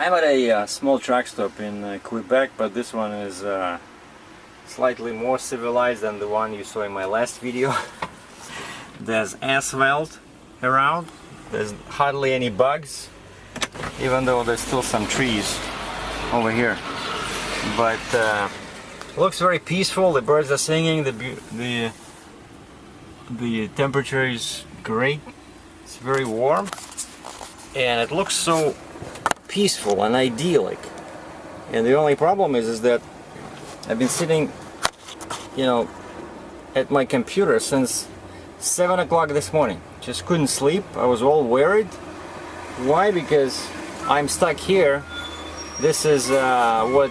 I'm at a small truck stop in Quebec, but this one is slightly more civilized than the one you saw in my last video. There's asphalt around, there's hardly any bugs, even though there's still some trees over here. But looks very peaceful, the birds are singing, the temperature is great, it's very warm, and it looks so peaceful and idyllic. And the only problem is that I've been sitting, you know, at my computer since 7 o'clock this morning. Just couldn't sleep. I was all worried. Why? Because I'm stuck here. This is what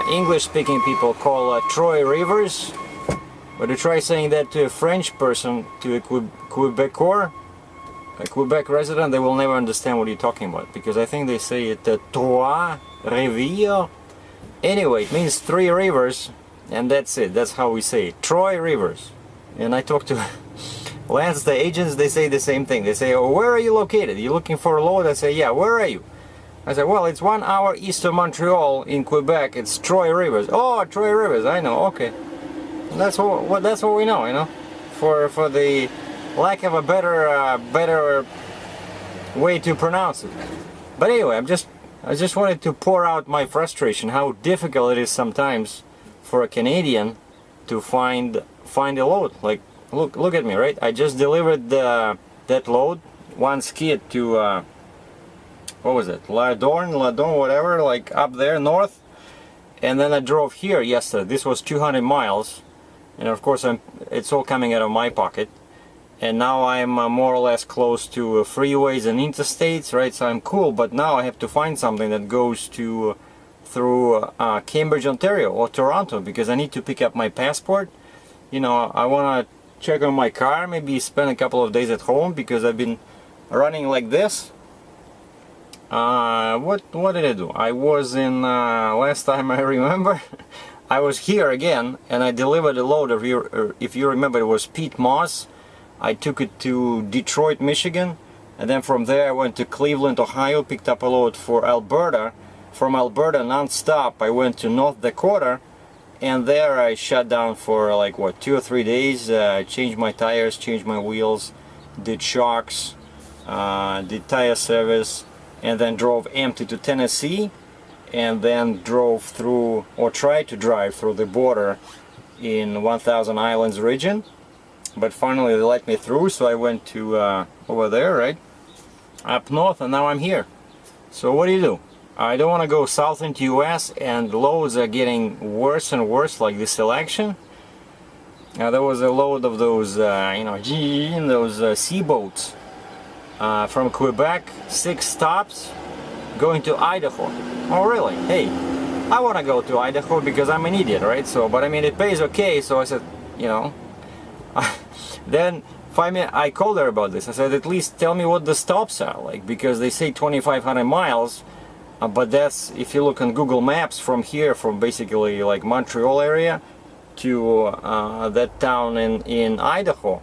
English-speaking people call Trois-Rivières. But to try saying that to a French person, to a Quebecor, a Quebec resident, they will never understand what you're talking about, because I think they say it Trois-Rivières. Anyway, it means 3 rivers, and that's it. That's how we say it. Trois-Rivières. And I talked to Lance, the agents, they say the same thing. They say, oh, where are you located? You looking for a load? I say, yeah, where are you? I said, well, it's 1 hour east of Montreal in Quebec. It's Trois-Rivières. Oh, Trois-Rivières, I know, okay. And that's what we know, you know. For the lack of a better way to pronounce it. But anyway, I just wanted to pour out my frustration, how difficult it is sometimes for a Canadian to find a load. Like, look at me, right? I just delivered that load, one skid to what was it, Ladorn, whatever, like up there north, and then I drove here yesterday. This was 200 miles, and of course it's all coming out of my pocket. And now I'm more or less close to freeways and interstates, right? So I'm cool, but now I have to find something that goes through Cambridge, Ontario, or Toronto, because I need to pick up my passport. You know, I want to check on my car, maybe spend a couple of days at home, because I've been running like this. What did I do? I was in, last time I remember, I was here again, and I delivered a load of your, if you remember, it was peat moss. I took it to Detroit, Michigan, and then from there I went to Cleveland, Ohio, picked up a load for Alberta. From Alberta, non-stop, I went to North Dakota, and there I shut down for like, what, 2 or 3 days, changed my tires, changed my wheels, did shocks, did tire service, and then drove empty to Tennessee, and then drove through, or tried to drive through the border in 1000 Islands region. But finally they let me through, so I went to over there, right, up north, and now I'm here. So what do? I don't want to go south into US, and loads are getting worse and worse, like this election. There was a load of those, you know, those sea boats from Quebec, 6 stops, going to Idaho. Oh really? Hey, I want to go to Idaho because I'm an idiot, right? So, but I mean, it pays okay, so I said, you know. Then finally I called her about this. I said, at least tell me what the stops are like, because they say 2,500 miles, but that's, if you look on Google Maps, from here, from basically like Montreal area to that town in Idaho,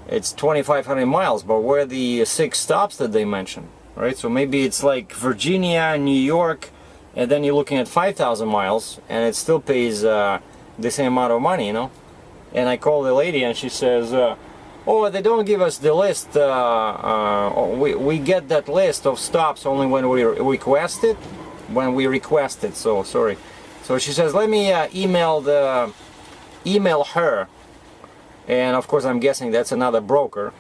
it's 2,500 miles. But where are the 6 stops that they mentioned, right? So maybe it's like Virginia, New York, and then you're looking at 5,000 miles, and it still pays the same amount of money, you know. And I called the lady, and she says, oh, they don't give us the list. We get that list of stops only when we request it. So sorry. So she says, let me email her. And of course, I'm guessing that's another broker,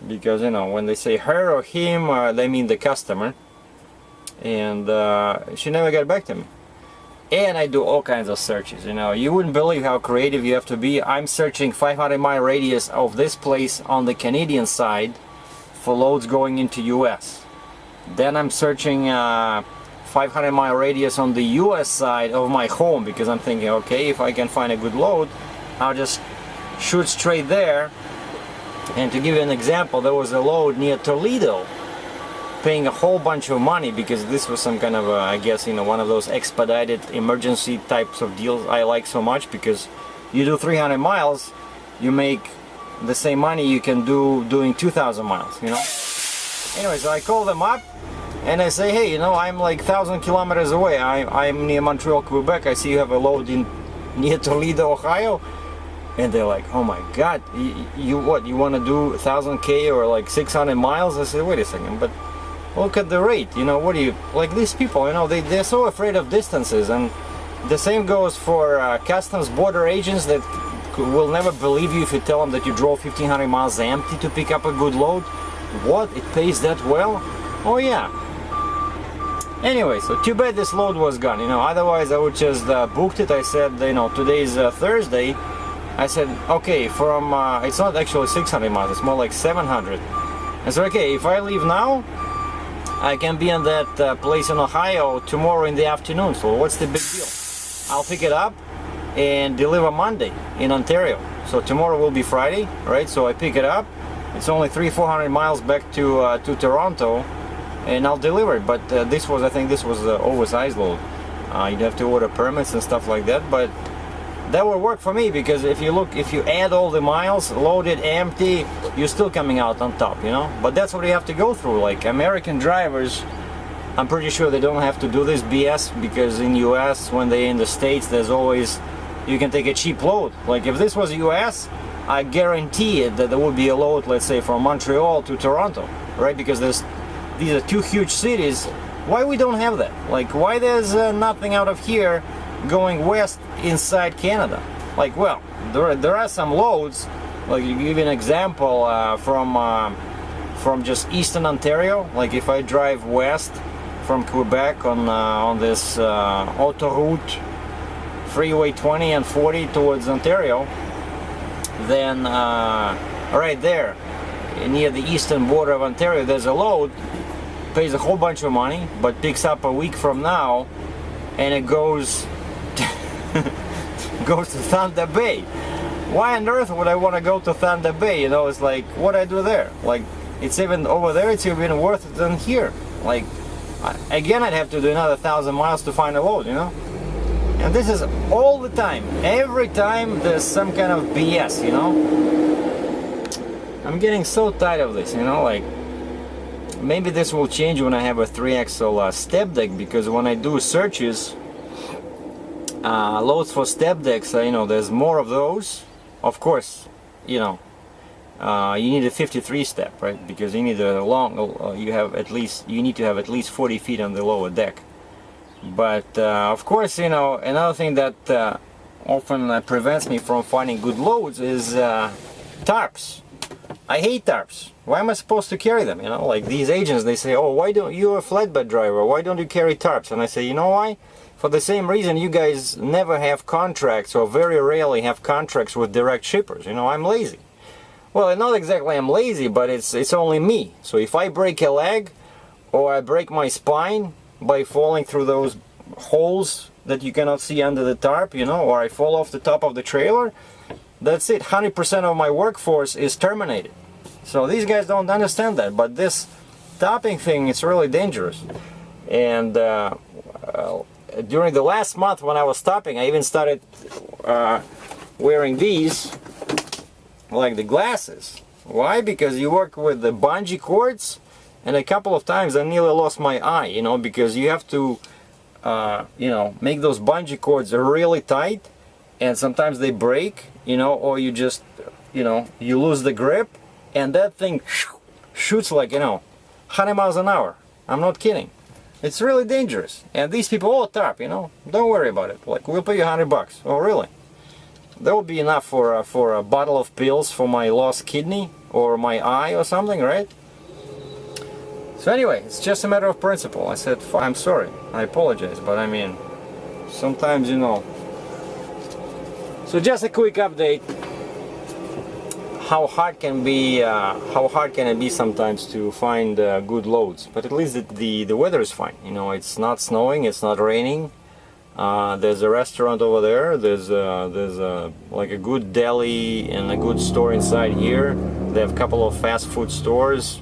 because you know, when they say her or him, they mean the customer. And she never got back to me. And I do all kinds of searches, you know. You wouldn't believe how creative you have to be. I'm searching 500-mile radius of this place on the Canadian side for loads going into US. Then I'm searching 500-mile radius on the US side of my home, because I'm thinking, okay, if I can find a good load, I'll just shoot straight there. And to give you an example, there was a load near Toledo, paying a whole bunch of money, because this was some kind of I guess, you know, one of those expedited emergency types of deals I like so much, because you do 300 miles, you make the same money you can do doing 2,000 miles, you know. Anyway, so I called them up, and I say, hey, you know, I'm like 1,000 kilometers away. I'm near Montreal, Quebec. I see you have a load in near Toledo, Ohio. And they're like, oh my God, you what? You want to do 1,000 K or like 600 miles? I said, wait a second, but look at the rate. You know, what do you, like these people, you know, they're so afraid of distances. And the same goes for customs border agents that will never believe you if you tell them that you drove 1,500 miles empty to pick up a good load. What? It pays that well? Oh yeah. Anyway, so too bad this load was gone, you know, otherwise I would just booked it. I said, you know, today's Thursday. I said, okay, from, it's not actually 600 miles, it's more like 700. I said, okay, if I leave now, I can be in that place in Ohio tomorrow in the afternoon, so what's the big deal? I'll pick it up and deliver Monday in Ontario. So tomorrow will be Friday, right? So I pick it up, it's only 300-400 miles back to Toronto, and I'll deliver it. But this was, I think this was the oversized load. You'd have to order permits and stuff like that, but that would work for me, because if you look, if you add all the miles, loaded, empty, you're still coming out on top, you know. But that's what you have to go through. Like American drivers, I'm pretty sure they don't have to do this BS, because in US, when they're in the States, there's always, you can take a cheap load. Like if this was US, I guarantee it that there would be a load, let's say from Montreal to Toronto, right? Because these are two huge cities. Why we don't have that? Like why there's nothing out of here going west inside Canada? Like, well, there are some loads. Like, you give an example from just eastern Ontario. Like if I drive west from Quebec on this autoroute freeway 20 and 40 towards Ontario, then right there near the eastern border of Ontario, there's a load, pays a whole bunch of money, but picks up a week from now, and it goes goes to Thunder Bay. Why on earth would I want to go to Thunder Bay? You know, it's like, what I do there? Like, it's even over there, it's even worth it than here. Like, again, I'd have to do another 1,000 miles to find a load, you know? And this is all the time. Every time there's some kind of BS, you know? I'm getting so tired of this, you know? Like, maybe this will change when I have a 3-axle step deck, because when I do searches, loads for step decks, you know, there's more of those. Of course, you know, you need a 53 step, right? Because you need a long, you need to have at least 40 feet on the lower deck. But of course, you know, another thing that often prevents me from finding good loads is tarps. I hate tarps. Why am I supposed to carry them? You know, like these agents, they say, oh, why don't you're a flatbed driver, why don't you carry tarps? And I say, you know why? For the same reason you guys never have contracts, or very rarely have contracts with direct shippers. You know, I'm lazy. Well, not exactly I'm lazy, but it's only me. So if I break a leg, or I break my spine by falling through those holes that you cannot see under the tarp, you know, or I fall off the top of the trailer, that's it. 100% of my workforce is terminated. So these guys don't understand that. But this topping thing, it's really dangerous. And during the last month when I was stopping, I even started wearing these, like the glasses. Why? Because you work with the bungee cords, and a couple of times I nearly lost my eye, you know, because you have to, you know, make those bungee cords really tight, and sometimes they break, you know, or you just, you know, you lose the grip, and that thing shoots like, you know, 100 miles an hour. I'm not kidding. It's really dangerous. And these people all tarp, you know, don't worry about it. Like, we'll pay you $100. Oh, really? That would be enough for a bottle of pills for my lost kidney or my eye or something, right? So anyway, it's just a matter of principle. I said, I'm sorry, I apologize, but I mean, sometimes, you know. So just a quick update. How hard can it be sometimes to find good loads? But at least the weather is fine. You know, it's not snowing, it's not raining. There's a restaurant over there. There's like a good deli and a good store inside here. They have a couple of fast food stores.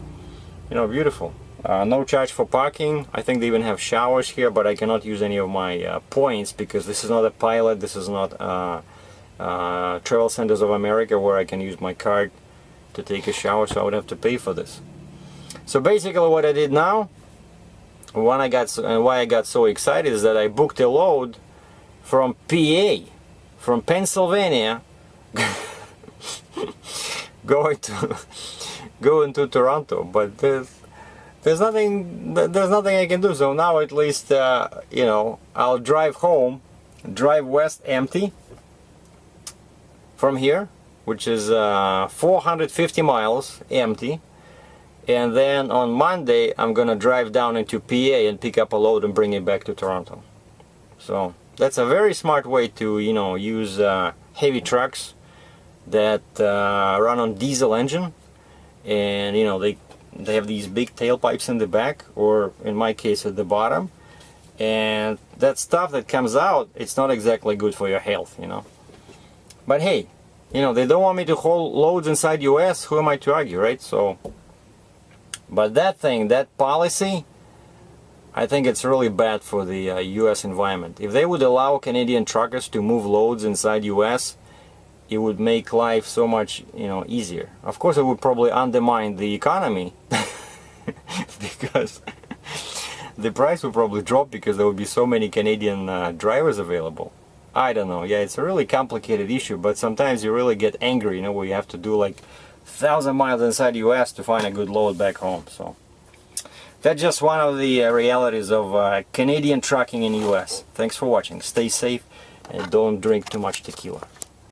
You know, beautiful. No charge for parking. I think they even have showers here, but I cannot use any of my points because this is not a pilot. This is not Travel Centers of America where I can use my card to take a shower, so I would have to pay for this. So basically what I did now, why I got so excited is that I booked a load from PA, from Pennsylvania, going to Toronto. But there's nothing I can do. So now at least you know, I'll drive home, drive west empty from here, which is 450 miles empty. And then on Monday I'm gonna drive down into PA and pick up a load and bring it back to Toronto. So that's a very smart way to, you know, use heavy trucks that run on diesel engine, and you know, they have these big tailpipes in the back, or in my case at the bottom, and that stuff that comes out, it's not exactly good for your health, you know. But hey, you know, they don't want me to haul loads inside US, who am I to argue, right? So, but that thing, that policy, I think it's really bad for the US environment. If they would allow Canadian truckers to move loads inside US, it would make life so much, you know, easier. Of course, it would probably undermine the economy because the price would probably drop because there would be so many Canadian drivers available. I don't know. Yeah, it's a really complicated issue, but sometimes you really get angry, you know, where you have to do like 1,000 miles inside US to find a good load back home. So that's just one of the realities of Canadian trucking in US. Thanks for watching. Stay safe and don't drink too much tequila.